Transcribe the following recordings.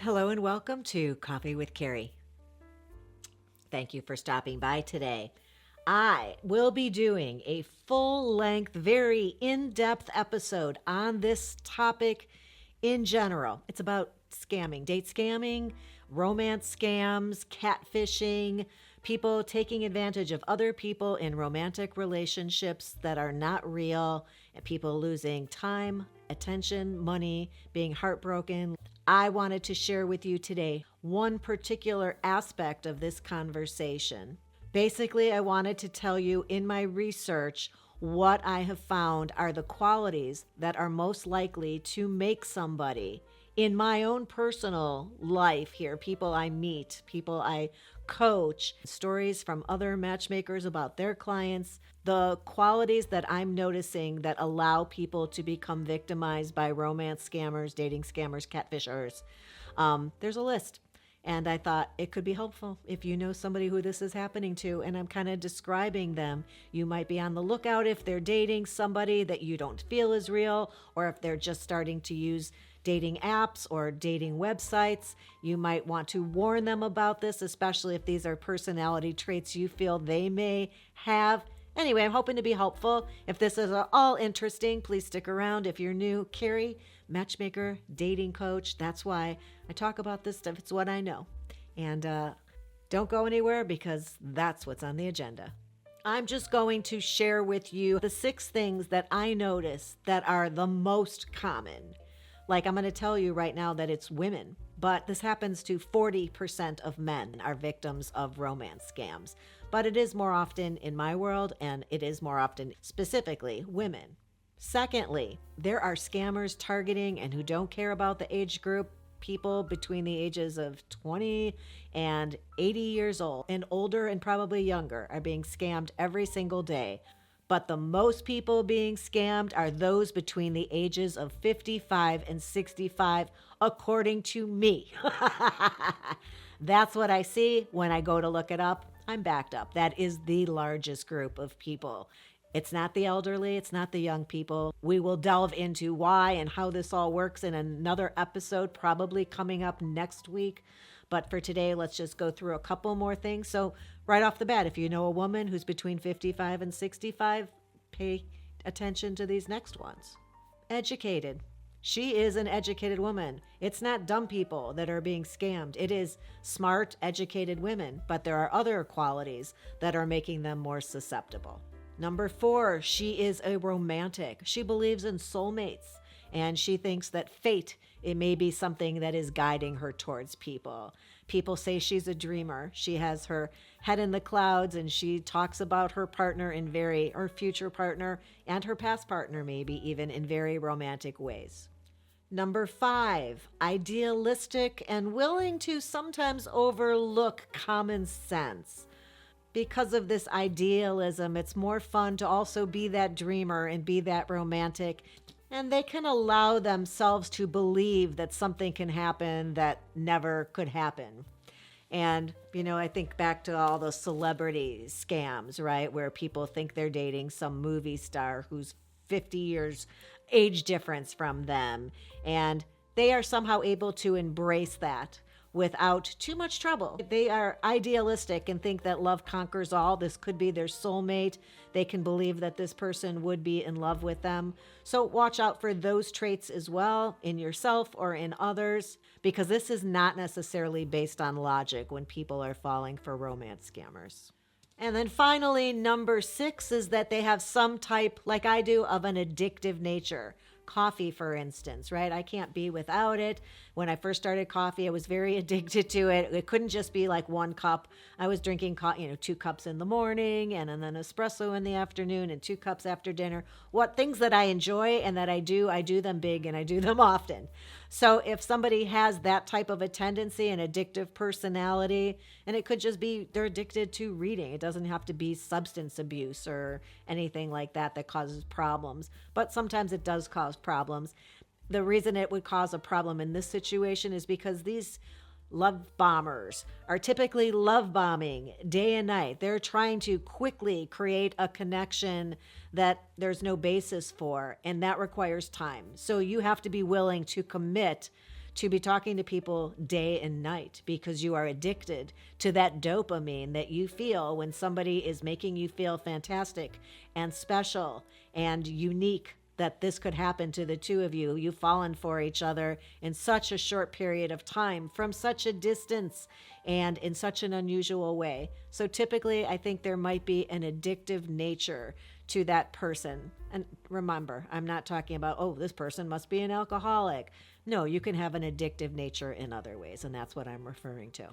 Hello and welcome to Coffee with Carrie. Thank you for stopping by today. I will be doing a full-length, very in-depth episode on this topic in general. It's about scamming, date scamming, romance scams, catfishing, people taking advantage of other people in romantic relationships that are not real, and people losing time, attention, money, being heartbroken. I wanted to share with you today one particular aspect of this conversation. Basically, I wanted to tell you in my research what I have found are the qualities that are most likely to make somebody in my own personal life here, people I meet, people I coach, stories from other matchmakers about their clients, the qualities that I'm noticing that allow people to become victimized by romance scammers, dating scammers, catfishers. There's a list. And I thought it could be helpful if you know somebody who this is happening to, and I'm kind of describing them. You might be on the lookout if they're dating somebody that you don't feel is real, or if they're just starting to use dating apps or dating websites. You might want to warn them about this, especially if these are personality traits you feel they may have. Anyway, I'm hoping to be helpful. If this is all interesting, please stick around. If you're new, Carrie, matchmaker, dating coach, that's why I talk about this stuff. It's what I know. And don't go anywhere because that's what's on the agenda. I'm just going to share with you the 6 things that I notice that are the most common. Like I'm going to tell you right now that it's women, but this happens to 40% of men are victims of romance scams. But it is more often in my world, and it is more often specifically women. Secondly, there are scammers targeting and who don't care about the age group. People between the ages of 20 and 80 years old and older and probably younger are being scammed every single day. But the most people being scammed are those between the ages of 55 and 65, according to me. That's what I see when I go to look it up. I'm backed up. That is the largest group of people. It's not the elderly. It's not the young people. We will delve into why and how this all works in another episode, probably coming up next week. But for today, let's just go through a couple more things. So right off the bat, if you know a woman who's between 55 and 65, pay attention to these next ones. Educated. She is an educated woman. It's not dumb people that are being scammed. It is smart, educated women, but there are other qualities that are making them more susceptible. Number 4, she is a romantic. She believes in soulmates, and she thinks that fate, it may be something that is guiding her towards people. People say she's a dreamer. She has her head in the clouds, and she talks about her partner her future partner and her past partner, maybe even in very romantic ways. Number 5, idealistic and willing to sometimes overlook common sense. Because of this idealism, it's more fun to also be that dreamer and be that romantic. And they can allow themselves to believe that something can happen that never could happen. And, I think back to all the celebrity scams, right? Where people think they're dating some movie star who's 50 years age difference from them. And they are somehow able to embrace that without too much trouble. They are idealistic and think that love conquers all. This could be their soulmate. They can believe that this person would be in love with them. So watch out for those traits as well in yourself or in others, because this is not necessarily based on logic when people are falling for romance scammers. And then finally, number 6 is that they have some type, like I do, of an addictive nature. Coffee, for instance, right? I can't be without it. When I first started coffee, I was very addicted to it. It couldn't just be like 1 cup. I was drinking 2 cups in the morning and then espresso in the afternoon and 2 cups after dinner. What things that I enjoy and that I do them big and I do them often. So if somebody has that type of a tendency, an addictive personality, and it could just be they're addicted to reading. It doesn't have to be substance abuse or anything like that causes problems. But sometimes it does cause problems. The reason it would cause a problem in this situation is because these love bombers are typically love bombing day and night. They're trying to quickly create a connection that there's no basis for, and that requires time. So you have to be willing to commit to be talking to people day and night because you are addicted to that dopamine that you feel when somebody is making you feel fantastic and special and unique, that this could happen to the two of you. You've fallen for each other in such a short period of time, from such a distance, and in such an unusual way. So typically, I think there might be an addictive nature to that person. And remember, I'm not talking about, oh, this person must be an alcoholic. No, you can have an addictive nature in other ways, and that's what I'm referring to.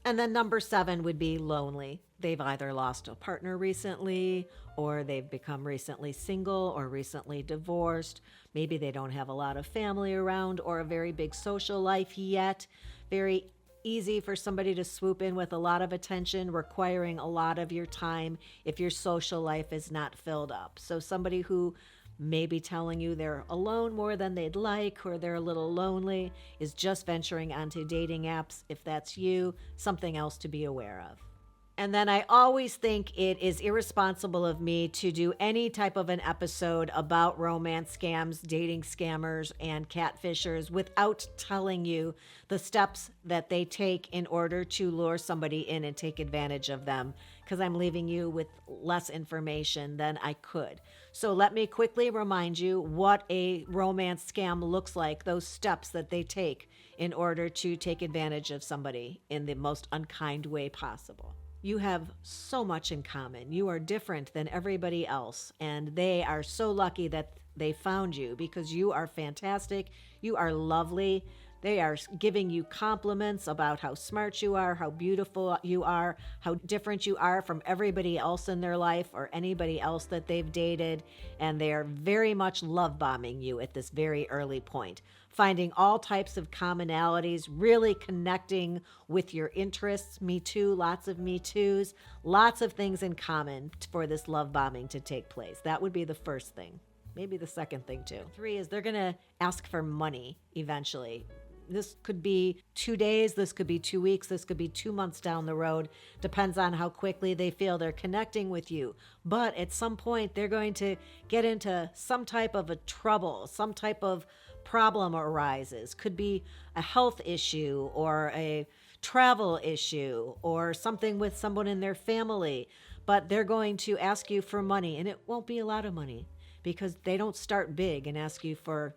And then number 7 would be lonely. They've either lost a partner recently, or they've become recently single or recently divorced. Maybe they don't have a lot of family around or a very big social life yet. Very easy for somebody to swoop in with a lot of attention, requiring a lot of your time if your social life is not filled up. So somebody who may be telling you they're alone more than they'd like, or they're a little lonely, is just venturing onto dating apps. If that's you, something else to be aware of. And then I always think it is irresponsible of me to do any type of an episode about romance scams, dating scammers, and catfishers without telling you the steps that they take in order to lure somebody in and take advantage of them, because I'm leaving you with less information than I could. So let me quickly remind you what a romance scam looks like, those steps that they take in order to take advantage of somebody in the most unkind way possible. You have so much in common. You are different than everybody else, and they are so lucky that they found you because you are fantastic. You are lovely. They are giving you compliments about how smart you are, how beautiful you are, how different you are from everybody else in their life or anybody else that they've dated. And they are very much love bombing you at this very early point, finding all types of commonalities, really connecting with your interests. Me too, lots of me toos, lots of things in common for this love bombing to take place. That would be the first thing. Maybe the second thing too. 3 is they're going to ask for money eventually. This could be 2 days, this could be 2 weeks, this could be 2 months down the road. Depends on how quickly they feel they're connecting with you. But at some point, they're going to get into some type of a trouble, some type of problem arises. Could be a health issue or a travel issue or something with someone in their family. But they're going to ask you for money, and it won't be a lot of money, because they don't start big and ask you for,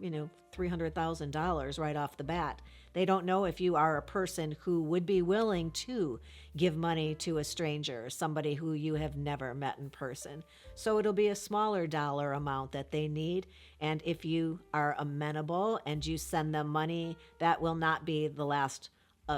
$300,000 right off the bat. They don't know if you are a person who would be willing to give money to a stranger, somebody who you have never met in person. So it'll be a smaller dollar amount that they need. And if you are amenable and you send them money, that will not be the last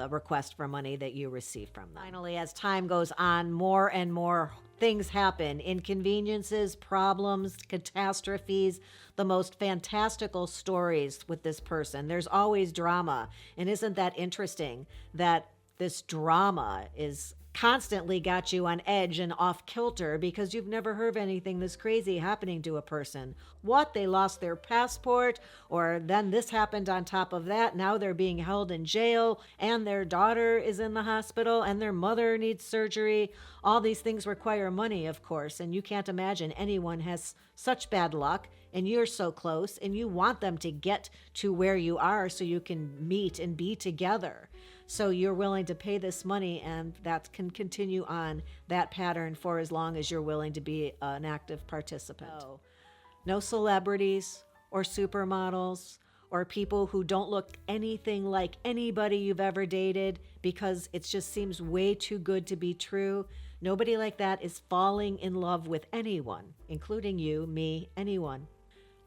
request for money that you receive from them. Finally, as time goes on, more and more things happen. Inconveniences, problems, catastrophes, the most fantastical stories with this person. There's always drama. And isn't that interesting that this drama is constantly got you on edge and off kilter because you've never heard of anything this crazy happening to a person. What? They lost their passport, or then this happened on top of that. Now they're being held in jail, and their daughter is in the hospital, and their mother needs surgery. All these things require money, of course, and you can't imagine anyone has such bad luck, and you're so close, and you want them to get to where you are so you can meet and be together. So you're willing to pay this money, and that can continue on that pattern for as long as you're willing to be an active participant. No celebrities or supermodels or people who don't look anything like anybody you've ever dated, because it just seems way too good to be true. Nobody like that is falling in love with anyone, including you, me, anyone,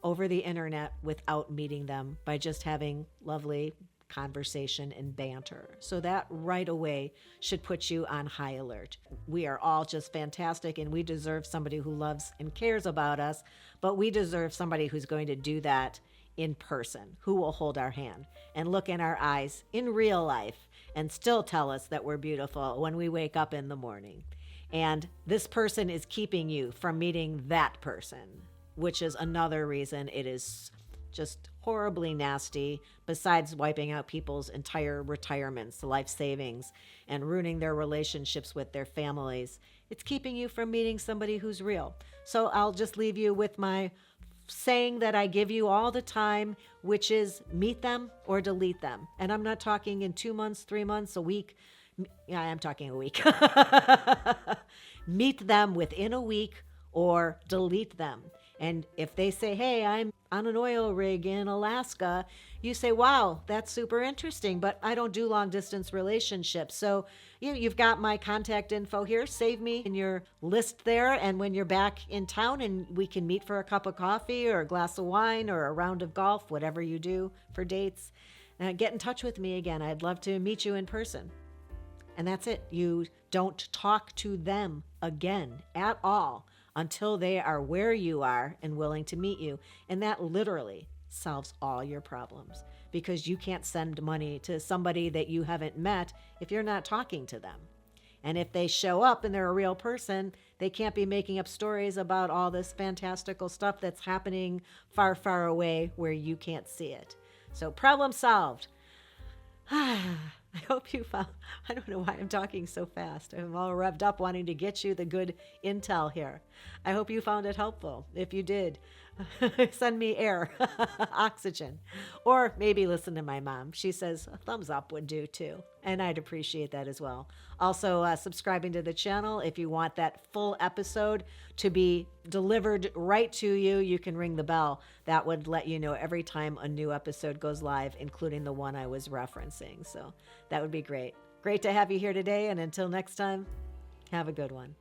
over the internet without meeting them, by just having lovely conversation and banter. So that right away should put you on high alert. We are all just fantastic, and we deserve somebody who loves and cares about us, but we deserve somebody who's going to do that in person, who will hold our hand and look in our eyes in real life and still tell us that we're beautiful when we wake up in the morning. And this person is keeping you from meeting that person, which is another reason it is just horribly nasty, besides wiping out people's entire retirements, life savings, and ruining their relationships with their families. It's keeping you from meeting somebody who's real. So I'll just leave you with my saying that I give you all the time, which is meet them or delete them. And I'm not talking in 2 months, 3 months, a week. Yeah, I am talking a week. Meet them within a week or delete them. And if they say, hey, I'm on an oil rig in Alaska, you say, wow, that's super interesting, but I don't do long distance relationships. So you've got my contact info here. Save me in your list there. And when you're back in town and we can meet for a cup of coffee or a glass of wine or a round of golf, whatever you do for dates, get in touch with me again. I'd love to meet you in person. And that's it. You don't talk to them again at all until they are where you are and willing to meet you. And that literally solves all your problems, because you can't send money to somebody that you haven't met if you're not talking to them. And if they show up and they're a real person, they can't be making up stories about all this fantastical stuff that's happening far, far away where you can't see it. So problem solved. I hope you found, I don't know why I'm talking so fast. I'm all revved up wanting to get you the good intel here. I hope you found it helpful. If you did, send me air, oxygen, or maybe listen to my mom. She says a thumbs up would do too, and I'd appreciate that as well. Also, subscribing to the channel. If you want that full episode to be delivered right to you, you can ring the bell. That would let you know every time a new episode goes live, including the one I was referencing. So that would be great. Great to have you here today, and until next time, have a good one.